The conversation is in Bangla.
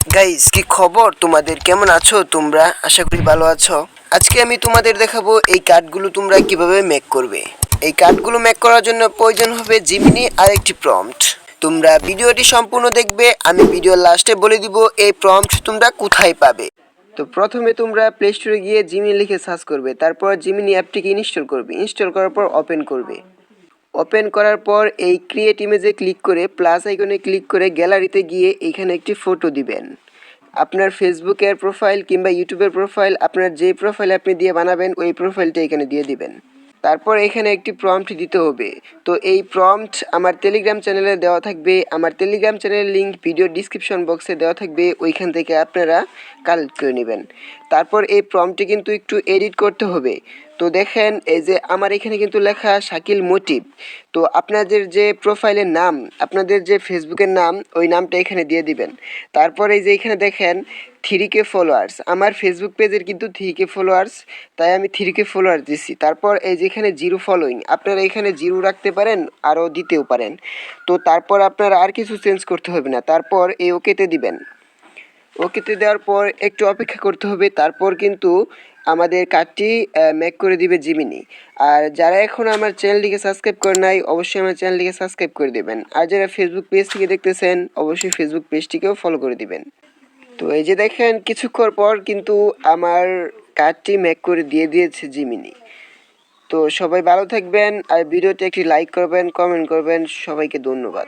গাইস, কি খবর তোমাদের? কেমন আছো তোমরা? আশা করি ভালো আছো। আজকে আমি তোমাদের দেখাবো এই কার্ডগুলো তোমরা কিভাবে মেক করবে। এই কার্ডগুলো মেক করার জন্য প্রয়োজন হবে জিমিনি আর একটি প্রম্পট। তোমরা ভিডিওটি সম্পূর্ণ দেখবে, আমি ভিডিওর লাস্টে বলে দিব এই প্রম্পট তোমরা কোথায় পাবে। তো প্রথমে তোমরা প্লে স্টোরে গিয়ে জিমিনি লিখে সার্চ করবে, তারপর জিমিনি অ্যাপটিকে ইনস্টল করবে। ইনস্টল করার পর ওপেন করবে। ওপেন করার পর এই ক্রিয়েট ইমেজে ক্লিক করে প্লাস আইকনে ক্লিক করে গ্যালারিতে গিয়ে এইখানে একটি ফটো দিবেন। আপনার ফেসবুকের প্রোফাইল কিংবা ইউটিউবের প্রোফাইল, আপনার যে প্রোফাইল আপনি দিয়ে বানাবেন ওই প্রোফাইলটা এখানে দিয়ে দিবেন। তারপর এখানে একটি প্রম্পট দিতে হবে। তো এই প্রম্পট আমার টেলিগ্রাম চ্যানেলে দেওয়া থাকবে। আমার টেলিগ্রাম চ্যানেলের লিঙ্ক ভিডিও ডিসক্রিপশন বক্সে দেওয়া থাকবে, ওইখান থেকে আপনারা কালেক্ট করে নেবেন। তারপর এই প্রম্পটটি কিন্তু একটু এডিট করতে হবে। তো দেখেন, এই যে আমার এখানে কিন্তু লেখা শাকিল মোটিভ। তো আপনাদের যে প্রোফাইলের নাম, আপনাদের যে ফেসবুকের নাম, ওই নামটা এখানে দিয়ে দিবেন। তারপরে এই যে এখানে দেখেন 3K ফলোয়ার্স, আমার ফেসবুক পেজের কিন্তু 3K ফলোয়ার্স, তাই আমি 3K ফলোয়ার্স দিচ্ছি। তারপর এই যে এখানে 0 ফলোয়িং, আপনারা এখানে 0 রাখতে পারেন, আরও দিতেও পারেন। তো তারপর আপনারা আর কিছু চেঞ্জ করতে হবে না। তারপর এই ওকেতে দিবেন। ওকেতে দেওয়ার পর একটু অপেক্ষা করতে হবে। তারপর কিন্তু আমাদের কার্ডটি মেক করে দিবে জিমিনি। আর যারা এখন আমার চ্যানেলটিকে সাবস্ক্রাইব করে নাই, অবশ্যই আমার চ্যানেলটিকে সাবস্ক্রাইব করে দেবেন। আর যারা ফেসবুক পেজ থেকে দেখতেছেন, অবশ্যই ফেসবুক পেজটিকেও ফলো করে দিবেন। তো এই যে দেখেন, কিছুক্ষণ পর কিন্তু আমার কার্ডটি মেক করে দিয়ে দিয়েছে জিমিনি। তো সবাই ভালো থাকবেন, আর ভিডিওতে একটি লাইক করবেন, কমেন্ট করবেন। সবাইকে ধন্যবাদ।